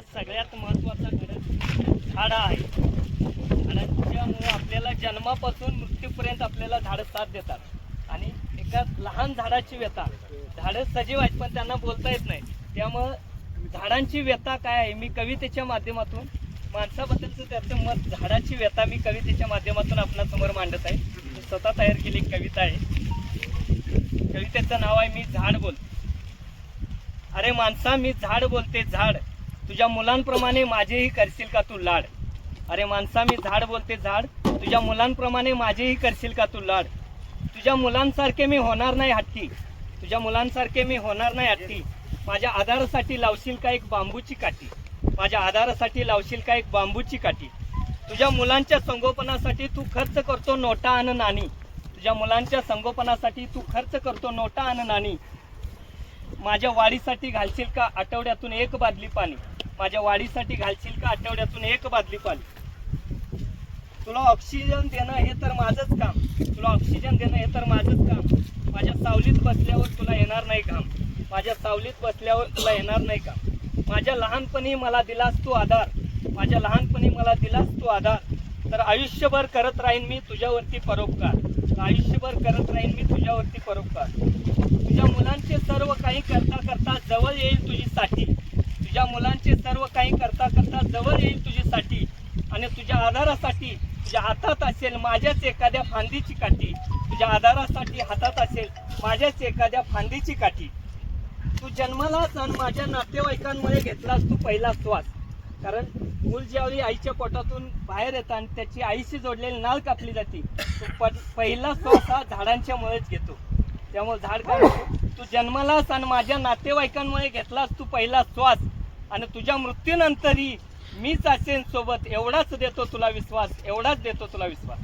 आपल्याला सगळ्यात महत्त्वाचा घटक झाडं आहे. झाडांच्यामुळे आपल्याला जन्मापासून मृत्यूपर्यंत आपल्याला झाडं साथ देतात आणि एका लहान झाडाची व्यथा, झाडं सजीव आहेत पण त्यांना बोलता येत नाही, त्यामुळं झाडांची व्यथा काय आहे मी कवितेच्या माध्यमातून माणसाबद्दलचं त्याचं मत झाडाची व्यथा मी कवितेच्या माध्यमातून आपणासमोर मांडत आहे. मी स्वतः तयार केली कविता आहे. कवितेचं नाव आहे मी झाड बोलते. अरे माणसा मी झाड बोलते झाड, तुझ्या मुलांप्रमाणे माझेही करशील का तू लाड. अरे माणसा मी झाड बोलते झाड, तुझ्या मुलांप्रमाणे माझेही करशील का तू लाड. तुझ्या मुलांसारखे मी होणार नाही हट्टी, तुझ्या मुलांसारखे मी होणार नाही हट्टी. माझ्या आधारासाठी लावशील का एक बांबूची काठी, माझ्या आधारासाठी लावशील का एक बांबूची काठी. तुझ्या मुलांच्या संगोपनासाठी तू खर्च करतो नोटा आणि नाणी, तुझ्या मुलांच्या संगोपनासाठी तू खर्च करतो नोटा आणि नाणी. माझ्या वाढीसाठी घालशील का आठवड्यातून एक बादली पाणी, माझ्या वाढीसाठी घालशील का आठवड्यातून एक बादली पाणी. तुला ऑक्सिजन देणं हे तर माझंच काम, तुला ऑक्सिजन देणं हे तर माझंच काम. माझ्या सावलीत बसल्यावर तुला येणार नाही घाम, माझ्या सावलीत बसल्यावर तुला येणार नाही घाम. माझ्या लहानपणी मला दिलास तू आधार, माझ्या लहानपणी मला दिलास तू आधार. तर आयुष्यभर करत राहीन मी तुझ्यावरती परोपकार, आयुष्यभर करत राहीन मी तुझ्यावरती परोपकार. तुझ्या मुलांचे सर्व काही करता करता जवळ येईल तुझी साठी, तुझ्या मुलांचे सर्व काही करता करता जवळ येईल तुझी साठी. आणि तुझ्या आधारासाठी तुझ्या हातात असेल माझ्याच एखाद्या फांदीची काठी, तुझ्या आधारासाठी हातात असेल माझ्याच एखाद्या फांदीची काठी. तू जन्मालाच आणि माझ्या नातेवाईकांमुळे घेतलास तू पहिला श्वास, कारण मूल ज्यावेळी आईच्या पोटातून बाहेर येतं आणि त्याची आईशी जोडलेली नाळ कापली जाते, तो पहिला श्वास हा झाडांच्या मुळेच घेतो. त्यामुळे झाड काय म्हणतो, तू जन्मालास आणि माझ्या नातेवाईकांमुळे घेतलास तू पहिला श्वास, आणि तुझ्या मृत्यूनंतरही मीच असेन सोबत, एवढाच देतो तुला विश्वास, एवढाच देतो तुला विश्वास.